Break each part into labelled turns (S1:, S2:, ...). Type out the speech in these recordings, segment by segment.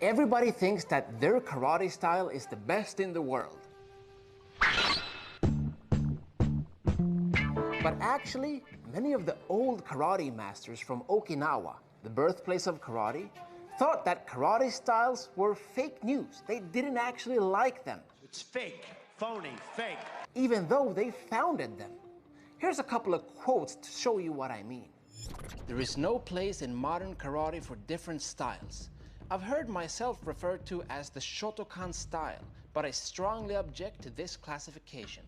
S1: Everybody thinks that their karate style is the best in the world. But actually, many of the old karate masters from Okinawa, the birthplace of karate, thought that karate styles were fake news. They didn't actually like them.
S2: It's fake, phony, fake.
S1: Even though they founded them. Here's a couple of quotes to show you what I mean. There is no place in modern karate for different styles. I've heard myself referred to as the Shotokan style, but I strongly object to this classification.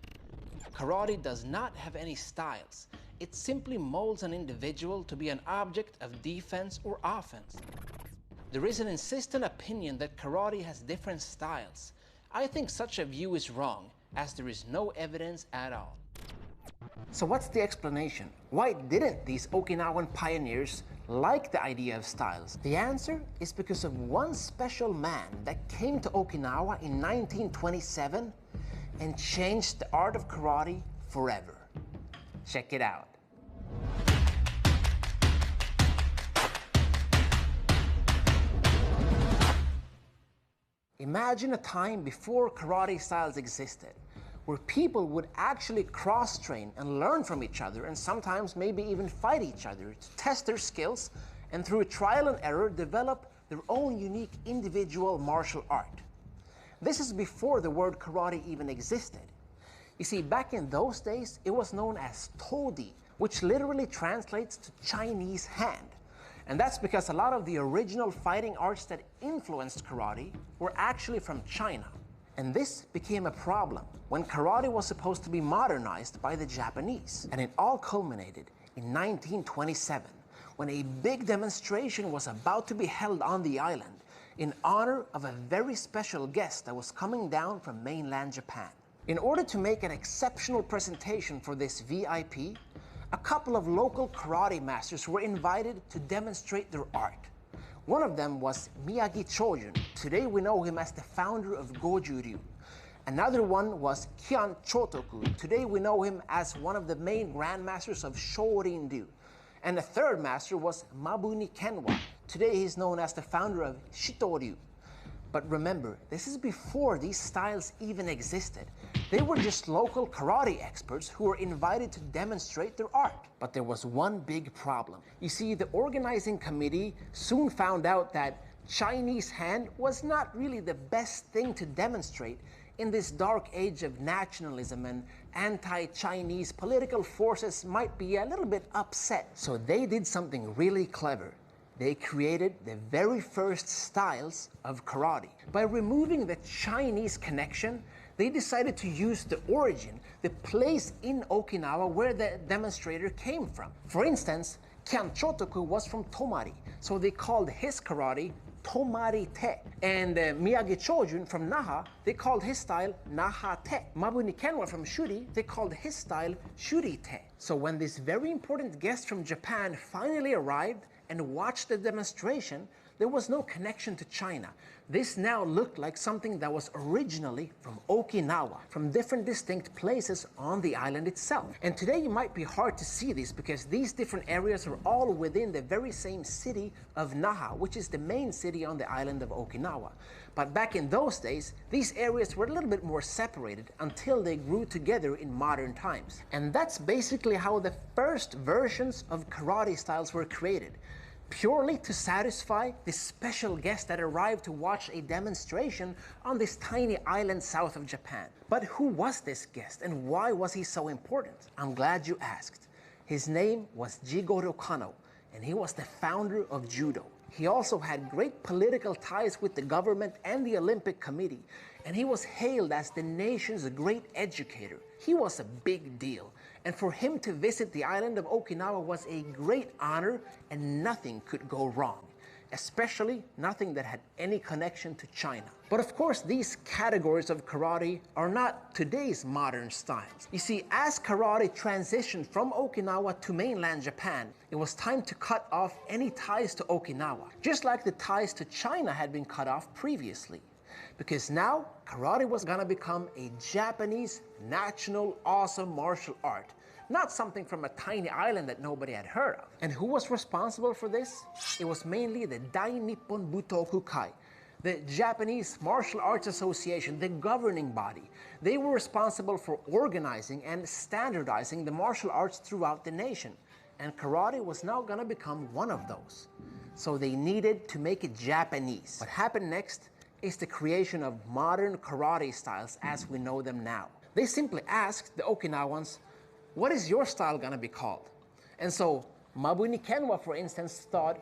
S1: Karate does not have any styles. It simply molds an individual to be an object of defense or offense. There is an insistent opinion that karate has different styles. I think such a view is wrong, as there is no evidence at all. So what's the explanation? Why didn't these Okinawan pioneers like the idea of styles? The answer is because of one special man that came to Okinawa in 1927 and changed the art of karate forever. Check it out. Imagine a time before karate styles existed, where people would actually cross-train and learn from each other, and sometimes maybe even fight each other to test their skills, and through trial and error develop their own unique individual martial art. This is before the word karate even existed. You see, back in those days, it was known as todi, which literally translates to Chinese hand. And that's because a lot of the original fighting arts that influenced karate were actually from China. And this became a problem when karate was supposed to be modernized by the Japanese. And it all culminated in 1927, when a big demonstration was about to be held on the island in honor of a very special guest that was coming down from mainland Japan. In order to make an exceptional presentation for this VIP, a couple of local karate masters were invited to demonstrate their art. One of them was Miyagi Chojun. Today we know him as the founder of Goju-ryu. Another one was Kian Chotoku. Today we know him as one of the main grandmasters of Shorin-ryu. And the third master was Mabuni Kenwa. Today he's known as the founder of Shito-ryu. But remember, this is before these styles even existed. They were just local karate experts who were invited to demonstrate their art. But there was one big problem. You see, the organizing committee soon found out that Chinese hand was not really the best thing to demonstrate in this dark age of nationalism, and anti-Chinese political forces might be a little bit upset. So they did something really clever. They created the very first styles of karate. By removing the Chinese connection, they decided to use the origin, the place in Okinawa where the demonstrator came from. For instance, Kian Chotoku was from Tomari, so they called his karate Tomari-te. And Miyagi Chojun from Naha, they called his style Naha-te. Mabuni Kenwa from Shuri, they called his style Shuri-te. So when this very important guest from Japan finally arrived and watched the demonstration, there was no connection to China. This now looked like something that was originally from Okinawa, from different distinct places on the island itself. And today it might be hard to see this because these different areas are all within the very same city of Naha, which is the main city on the island of Okinawa. But back in those days, these areas were a little bit more separated until they grew together in modern times. And that's basically how the first versions of karate styles were created, purely to satisfy this special guest that arrived to watch a demonstration on this tiny island south of Japan. But who was this guest and why was he so important? I'm glad you asked. His name was Jigoro Kano, and he was the founder of Judo. He also had great political ties with the government and the Olympic Committee, and he was hailed as the nation's great educator. He was a big deal, and for him to visit the island of Okinawa was a great honor, and nothing could go wrong, especially nothing that had any connection to China. But of course, these categories of karate are not today's modern styles. You see, as karate transitioned from Okinawa to mainland Japan, it was time to cut off any ties to Okinawa, just like the ties to China had been cut off previously. Because now, karate was gonna become a Japanese national awesome martial art, not something from a tiny island that nobody had heard of. And who was responsible for this? It was mainly the Dai Nippon Butoku Kai, The Japanese Martial Arts Association, the governing body, they were responsible for organizing and standardizing the martial arts throughout the nation. And karate was now going to become one of those. So they needed to make it Japanese. What happened next is the creation of modern karate styles as we know them now. They simply asked the Okinawans, what is your style going to be called? And so Mabuni Kenwa, for instance, thought,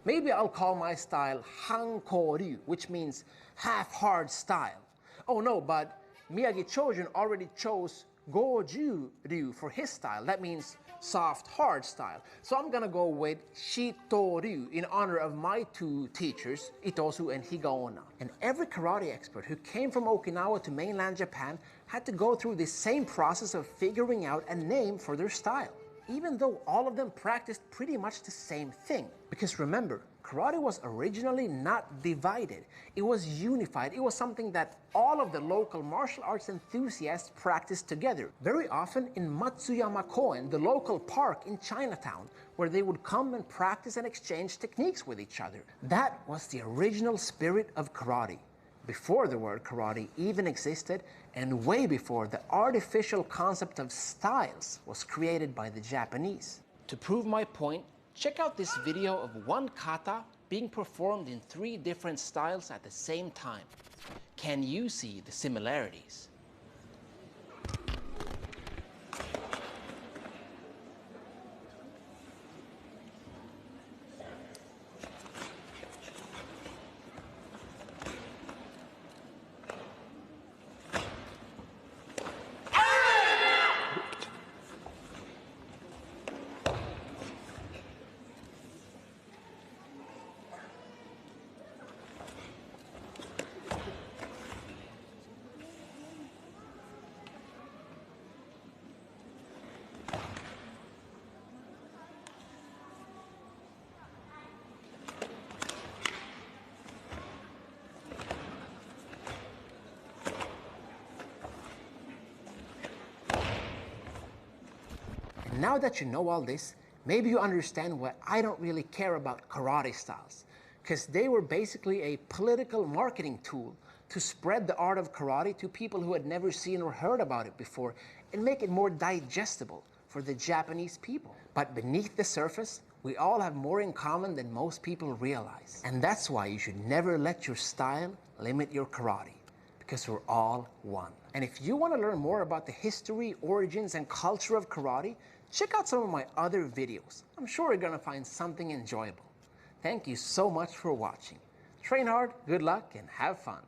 S1: maybe I'll call my style Hanko-ryu, which means half-hard style. Oh no, but Miyagi Chojun already chose Goju-ryu for his style. That means soft, hard style. So I'm gonna go with Shito-ryu in honor of my two teachers, Itosu and Higaonna. And every karate expert who came from Okinawa to mainland Japan had to go through the same process of figuring out a name for their style, even though all of them practiced pretty much the same thing. Because remember, karate was originally not divided. It was unified. It was something that all of the local martial arts enthusiasts practiced together, very often in Matsuyama-koen, the local park in Chinatown, where they would come and practice and exchange techniques with each other. That was the original spirit of karate, before the word karate even existed, and way before the artificial concept of styles was created by the Japanese. To prove my point, check out this video of one kata being performed in 3 different styles at the same time. Can you see the similarities? Now that you know all this, maybe you understand why I don't really care about karate styles, because they were basically a political marketing tool to spread the art of karate to people who had never seen or heard about it before and make it more digestible for the Japanese people. But beneath the surface, we all have more in common than most people realize. And that's why you should never let your style limit your karate, because we're all one. And if you want to learn more about the history, origins, and culture of karate, check out some of my other videos. I'm sure you're gonna find something enjoyable. Thank you so much for watching. Train hard, good luck, and have fun.